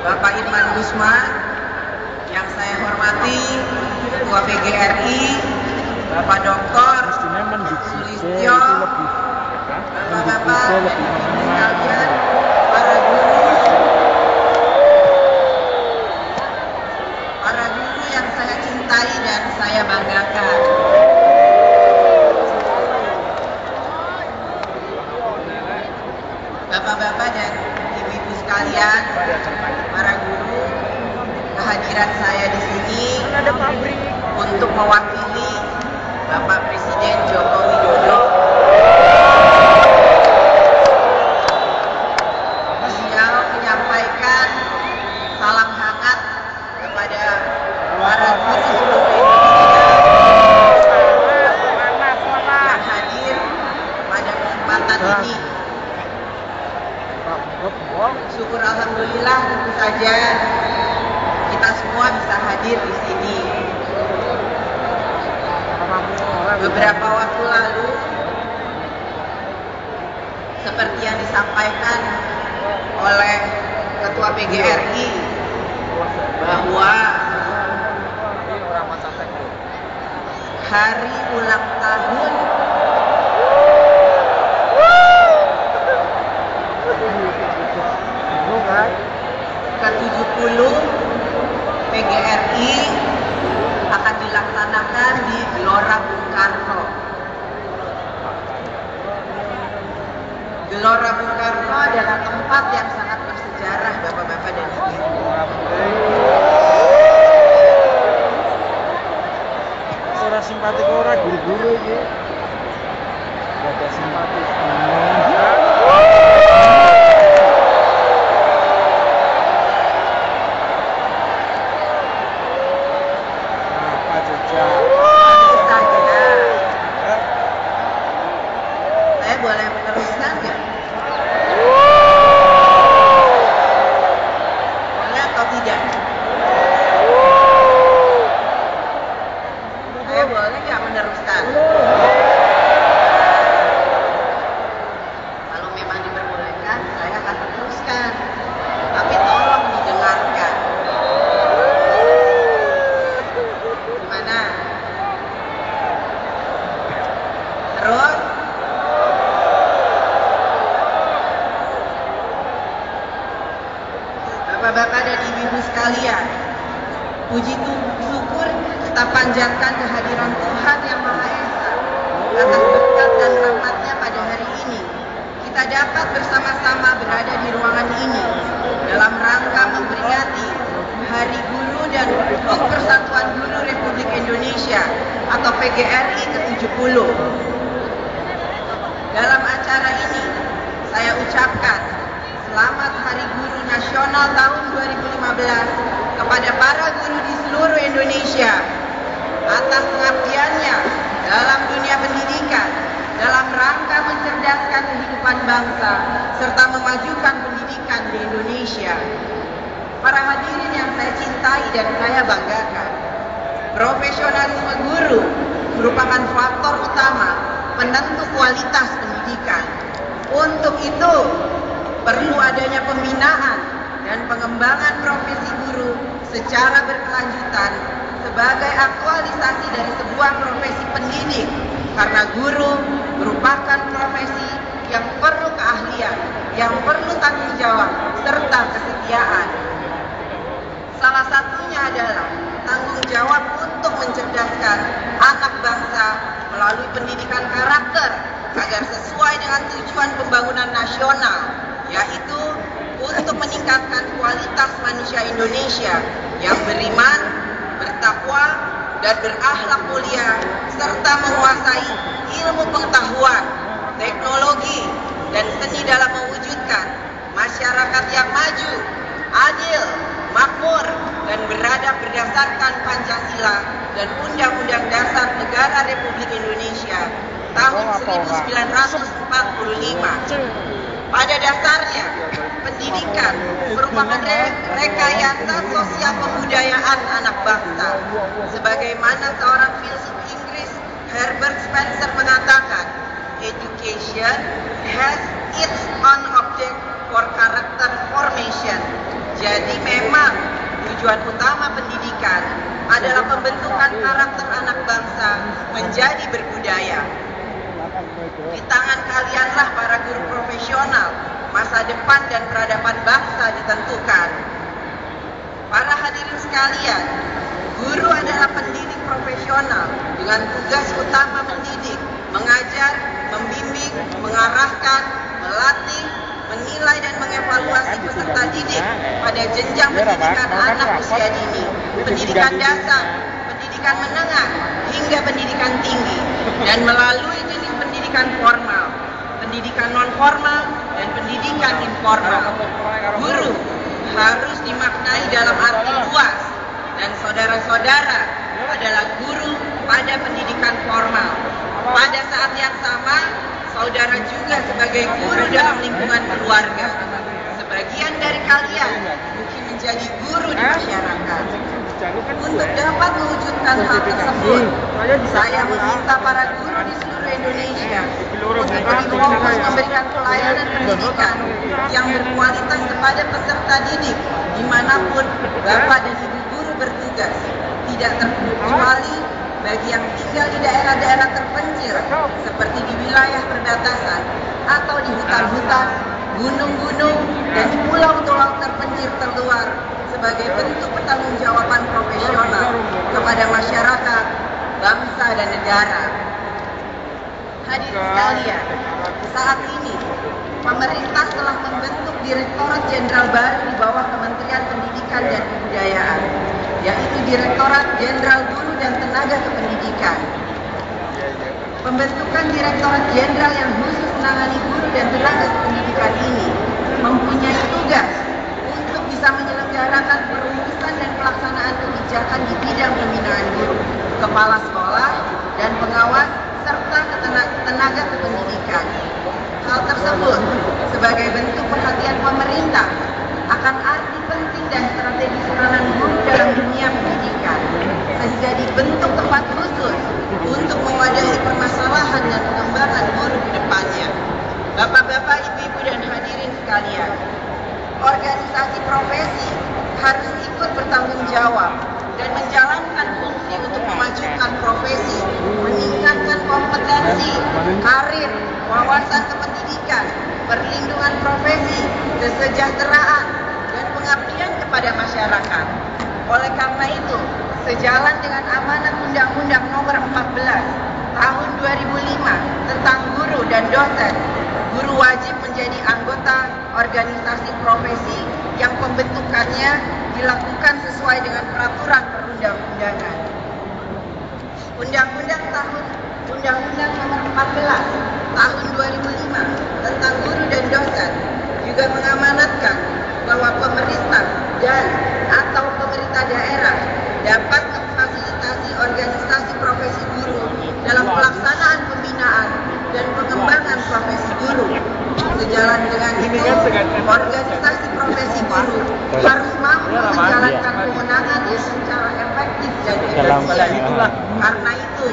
Bapak Irman Gusman, yang saya hormati Ketua PGRI, Bapak Dr. Sulistyo, Bapak-bapak dan ibu-ibu sekalian, para guru yang saya cintai dan saya banggakan. Bapak-bapak dan ibu-ibu sekalian, para guru, kehadiran saya di sini untuk mewakili Bapak Presiden Joko Widodo. Beliau menyampaikan salam hangat kepada para guru seluruh Indonesia yang hadir pada kesempatan ini. Syukur alhamdulillah, tentu saja kita semua bisa hadir di sini. Beberapa waktu lalu, seperti yang disampaikan oleh Ketua PGRI, bahwa hari ulang tahun ke-70 PGRI akan dilaksanakan di Gelora Bung Karno. Gelora Bung Karno adalah tempat yang sangat bersejarah, Bapak-bapak dan Ibu. Orang simpatik orang guru-guru ini. Ada simpatik. Saya boleh meneruskan nggak? Boleh atau tidak? Saya boleh nggak meneruskan? Kalau memang diperbolehkan, saya akan meneruskan. Tapi tolong didengarkan. Gimana? Terus? Bapak-bapak dan ibu-ibu sekalian, puji syukur kita panjatkan kehadiran Tuhan Yang Maha Esa atas berkat dan rahmat-Nya pada hari ini. Kita dapat bersama-sama berada di ruangan ini dalam rangka memperingati Hari Guru dan Hut Persatuan Guru Republik Indonesia atau PGRI ke-70. Dalam acara ini, saya ucapkan Selamat Hari Guru Nasional tahun 2015 kepada para guru di seluruh Indonesia atas pengabdiannya dalam dunia pendidikan dalam rangka mencerdaskan kehidupan bangsa serta memajukan pendidikan di Indonesia. Para hadirin yang saya cintai dan saya banggakan, profesionalisme guru merupakan faktor utama penentu kualitas pendidikan. Untuk itu, perlu adanya pembinaan dan pengembangan profesi guru secara berkelanjutan sebagai aktualisasi dari sebuah profesi pendidik, karena guru merupakan profesi yang perlu keahlian, yang perlu tanggung jawab, serta kesetiaan. Salah satunya adalah tanggung jawab untuk mencerdaskan anak bangsa melalui pendidikan karakter agar sesuai dengan tujuan pembangunan nasional, yaitu untuk meningkatkan kualitas manusia Indonesia yang beriman, bertakwa, dan berakhlak mulia, serta menguasai ilmu pengetahuan, teknologi, dan seni dalam mewujudkan masyarakat yang maju, adil, makmur, dan beradab berdasarkan Pancasila dan Undang-Undang Dasar Negara Republik Indonesia tahun 1945. Pada dasarnya, pendidikan merupakan rekayasa sosial kebudayaan anak bangsa. Sebagaimana seorang filsuf Inggris, Herbert Spencer, mengatakan, education has its own object for character formation. Jadi memang tujuan utama pendidikan adalah pembentukan karakter anak bangsa menjadi berbudaya. Di tangan kalianlah para guru profesional, masa depan dan peradaban bangsa ditentukan. Para hadirin sekalian, guru adalah pendidik profesional dengan tugas utama mendidik, mengajar, membimbing, mengarahkan, melatih, menilai dan mengevaluasi peserta didik pada jenjang pendidikan anak usia dini, pendidikan dasar, pendidikan menengah, hingga pendidikan tinggi, dan melalui jenis pendidikan formal, pendidikan non-formal, dan pendidikan informal. Guru harus dimaknai dalam arti luas, dan saudara-saudara adalah guru pada pendidikan formal. Pada saat yang sama, saudara juga sebagai guru dalam lingkungan keluarga. Sebagian dari kalian mungkin menjadi guru di masyarakat. Untuk dapat mewujudkan hal tersebut, saya meminta para guru di seluruh Indonesia untuk lebih fokus memberikan pelayanan pendidikan yang berkualitas kepada peserta didik dimanapun Bapak dan Ibu guru bertugas, tidak terkecuali bagi yang tinggal di daerah-daerah terpencil seperti di wilayah perbatasan atau di hutan-hutan, gunung-gunung, dan di pulau-pulau terpencil terluar sebagai bentuk pertanggungjawaban profesional kepada masyarakat, bangsa, dan negara. Hadirin sekalian, saat ini pemerintah telah membentuk Direktorat Jenderal baru di bawah Kementerian Pendidikan dan Kebudayaan, yaitu Direktorat Jenderal Guru dan Tenaga Kependidikan. Pembentukan Direktorat Jenderal yang khusus menangani guru dan tenaga kependidikan ini mempunyai tugas untuk bisa menyelenggarakan perumusan dan pelaksanaan kebijakan di bidang pembinaan guru, kepala sekolah, dan pengawas, serta tenaga kependidikan. Hal tersebut sebagai bentuk perhatian pemerintah akan arti penting dan strategi peranan guru dalam dunia pendidikan, sehingga dibentuk tempat khusus untuk mewadahi permasalahan dan pengembangan guru ke depannya. Bapak-bapak, ibu-ibu, dan hadirin sekalian, organisasi profesi harus ikut bertanggung jawab dan menjalankan fungsi untuk memajukan profesi, meningkatkan kompetensi, karir, wawasan kependidikan, perlindungan profesi, kesejahteraan, dan pengabdian kepada masyarakat. Oleh karena itu, sejalan dengan amanat Undang-Undang Nomor 14 Tahun 2005 tentang guru dan dosen, guru wajib menjadi anggota organisasi profesi yang pembentukannya dilakukan sesuai dengan peraturan perundang-undangan. Undang-Undang Nomor 14 Tahun 2005 tentang guru dan dosen juga mengamanatkan bahwa pemerintah dan atau pemerintah daerah dapat memfasilitasi organisasi profesi guru dalam pelaksanaan pembinaan dan pengembangan profesi guru. Sejalan dengan itu, organisasi profesi guru harus mampu menjalankan kewenangannya secara efektif dan efisien. Karena itu,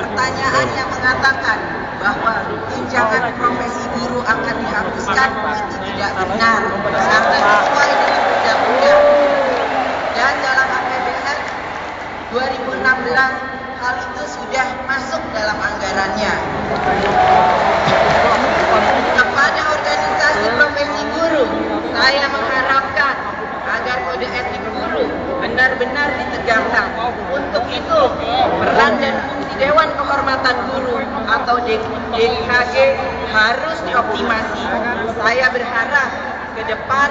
pertanyaan yang mengatakan bahwa tunjangan profesi guru akan dihapuskan itu tidak benar, karena sesuai dengan undang-undang dan dalam APBN 2016 hal itu sudah masuk dalam anggarannya. Kepada organisasi profesi guru, saya mengharapkan agar kode etik guru benar-benar ditegakkan. Untuk itu, peran dan fungsi Dewan Kehormatan Guru atau DKG harus dioptimasi. Saya berharap ke depan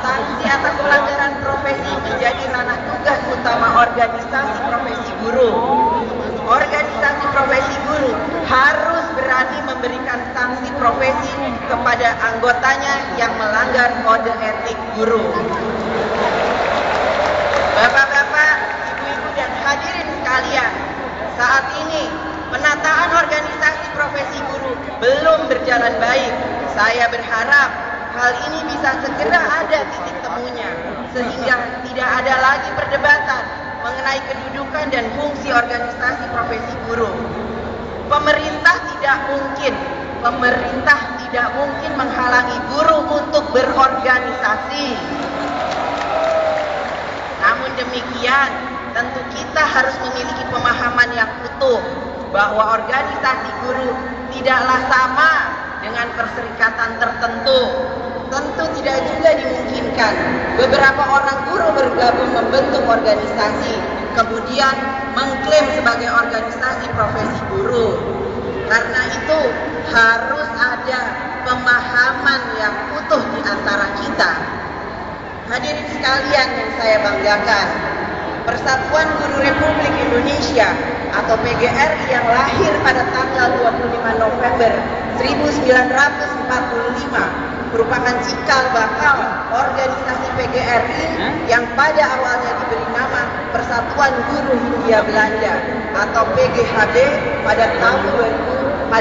sanksi atas pelanggaran profesi menjadi ranah tugas utama organisasi profesi guru. Organisasi profesi guru harus berani memberikan sanksi profesi kepada anggotanya yang melanggar kode etik guru. Bapak-bapak, ibu-ibu, dan hadirin sekalian, saat ini penataan organisasi profesi guru belum berjalan baik. Saya berharap hal ini bisa segera ada titik temunya, sehingga tidak ada lagi perdebatan mengenai kedudukan dan fungsi organisasi profesi guru. Pemerintah tidak mungkin menghalangi guru untuk berorganisasi. kemudian tentu kita harus memiliki pemahaman yang utuh bahwa organisasi guru tidaklah sama dengan perserikatan tertentu. Tentu tidak juga dimungkinkan beberapa orang guru bergabung membentuk organisasi, kemudian mengklaim sebagai organisasi profesi guru. Karena itu harus ada pemahaman yang utuh di antara kita. Hadirin sekalian yang saya banggakan, Persatuan Guru Republik Indonesia atau PGRI yang lahir pada tanggal 25 November 1945 merupakan cikal bakal organisasi PGRI yang pada awalnya diberi nama Persatuan Guru Hindia Belanda atau PGHB pada tahun 1912.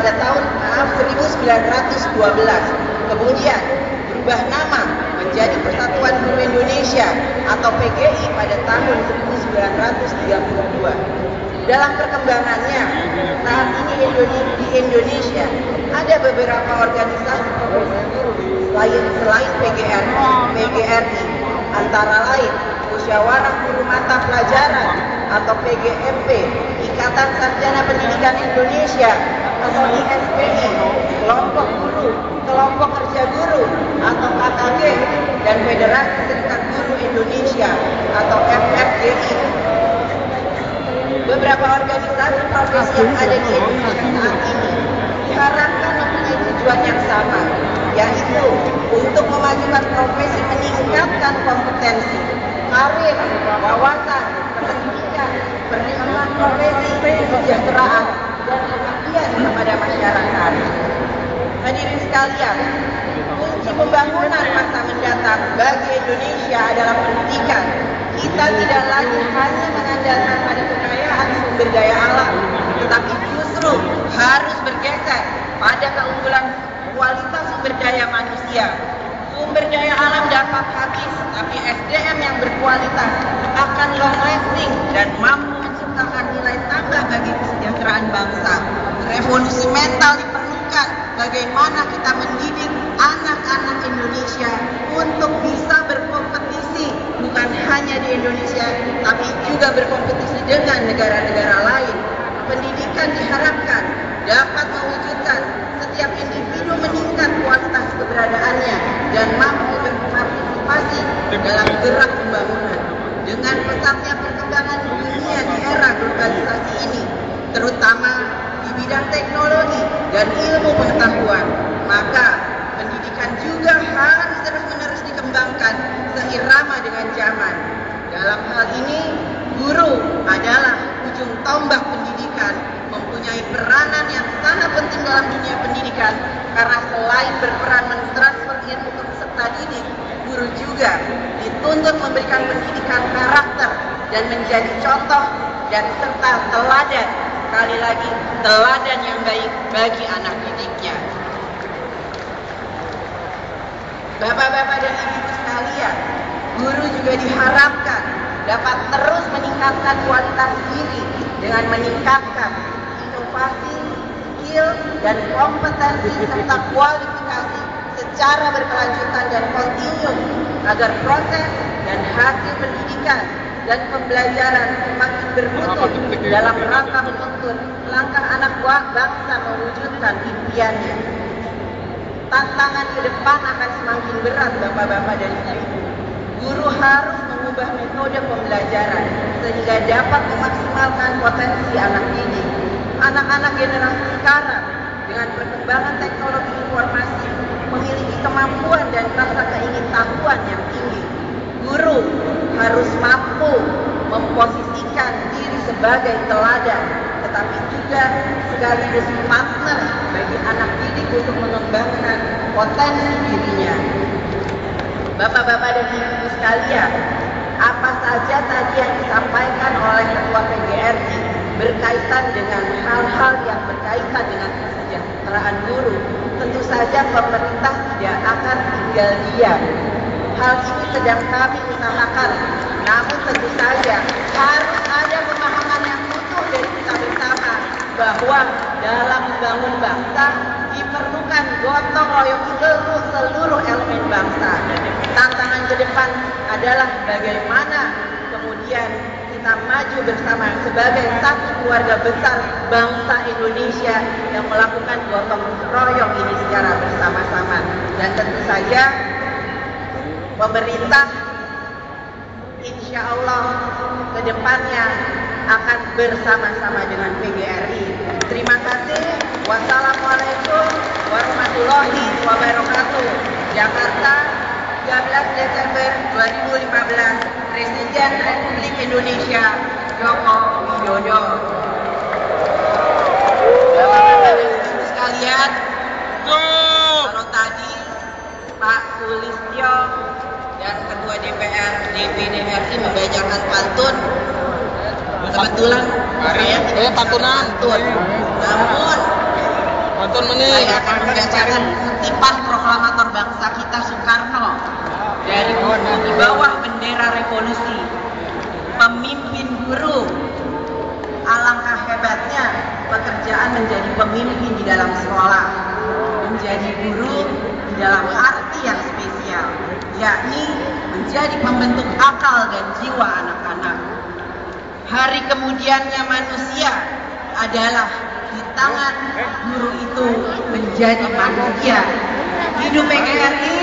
Kemudian berubah nama menjadi Persatuan Guru Indonesia atau PGI pada tahun 1932. Dalam perkembangannya, saat ini di Indonesia ada beberapa organisasi profesi guru selain PGRI, antara lain Musyawarah Guru Mata Pelajaran atau PGMP, Ikatan Sarjana Pendidikan Indonesia atau ISPI, Kelompok Guru, Kelompok Kerja Guru atau KKG, dan Federasi Serikat Guru Indonesia atau FFGI. Beberapa organisasi profesi yang ada di Indonesia saat ini diharapkan mempunyai tujuan yang sama, yaitu untuk memajukan profesi, meningkatkan kompetensi, karir, wawasan, pendidikan, penerimaan profesi, kesejahteraan, dan pengabdian kepada masyarakat. Hadirin sekalian, kunci pembangunan masa mendatang bagi Indonesia adalah pendidikan. Kita tidak lagi hanya mengandalkan pada kekayaan sumber daya alam, tetapi justru harus bergeser pada keunggulan kualitas sumber daya manusia. Sumber daya alam dapat habis, tapi SDM yang berkualitas akan long lasting dan mampu menciptakan nilai tambah bagi kesejahteraan bangsa. Revolusi mental diperlukan bagaimana kita mendidik anak-anak Indonesia untuk bisa berkompetisi bukan hanya di Indonesia, tapi juga berkompetisi dengan negara-negara lain. Pendidikan diharapkan dapat mewujudkan setiap individu meningkat kualitas keberadaannya dan mampu berpartisipasi dalam gerak pembangunan. Dengan pesatnya perkembangan dunia di era globalisasi ini, terutama di bidang teknologi dan ilmu pengetahuan, maka pendidikan juga harus terus-menerus dikembangkan seirama dengan zaman. Dalam hal ini, guru adalah ujung tombak pendidikan, mempunyai peranan yang sangat penting dalam dunia pendidikan, karena selain berperan mentransfer ilmu ke peserta didik, guru juga dituntut memberikan pendidikan karakter dan menjadi contoh dan serta teladan, sekali lagi teladan yang baik bagi anak didiknya. Bapak-bapak dan ibu sekalian, guru juga diharapkan dapat terus meningkatkan kualitas diri dengan meningkatkan inovasi, skill, dan kompetensi serta kualifikasi secara berkelanjutan dan kontinu agar proses dan hasil pendidikan dan pembelajaran semakin bermutu dalam rangka menuntun langkah anak bangsa mewujudkan impiannya. Tantangan ke depan akan semakin berat, bapak-bapak dan ibu. Guru harus mengubah metode pembelajaran sehingga dapat memaksimalkan potensi anak didik. Anak-anak generasi sekarang dengan perkembangan teknologi informasi memiliki kemampuan dan rasa keingintahuan yang tinggi. Guru harus mampu memposisikan diri sebagai teladan, tetapi juga sekaligus partner bagi anak didik untuk mengembangkan potensi dirinya. Bapak-bapak dan ibu sekalian, apa saja tadi yang disampaikan oleh Ketua PGRI berkaitan dengan hal-hal yang berkaitan dengan kesejahteraan guru, tentu saja pemerintah tidak akan tinggal diam. Hal ini sedang kami usahakan, namun tentu saja harus ada pemahaman yang utuh dari kita bersama bahwa dalam membangun bangsa diperlukan gotong royong seluruh elemen bangsa. Tantangan ke depan adalah bagaimana kemudian kita maju bersama sebagai satu keluarga besar bangsa Indonesia yang melakukan gotong royong ini secara bersama-sama. Dan tentu saja pemerintah insya Allah ke depannya akan bersama-sama dengan PGRI. Terima kasih. Wassalamualaikum warahmatullahi wabarakatuh. Jakarta, 13 Desember 2015. Presiden Republik Indonesia Joko Widodo. Bapak-bapak dan ibu sekalian, kalau tadi Pak Sulistyo dan Ketua DPR DPD RI membacakan pantun, kebetulan saya pantunan. namun Pantun saya akan membacakan kutipan proklamator bangsa kita Soekarno dari buku Di Bawah Bendera Revolusi. Pemimpin guru, alangkah hebatnya pekerjaan menjadi pemimpin di dalam sekolah, menjadi guru di dalam arti yang spesial, yakni menjadi pembentuk akal dan jiwa anak-anak. Hari kemudiannya manusia adalah di tangan guru itu menjadi manusia. Hidup PGRI.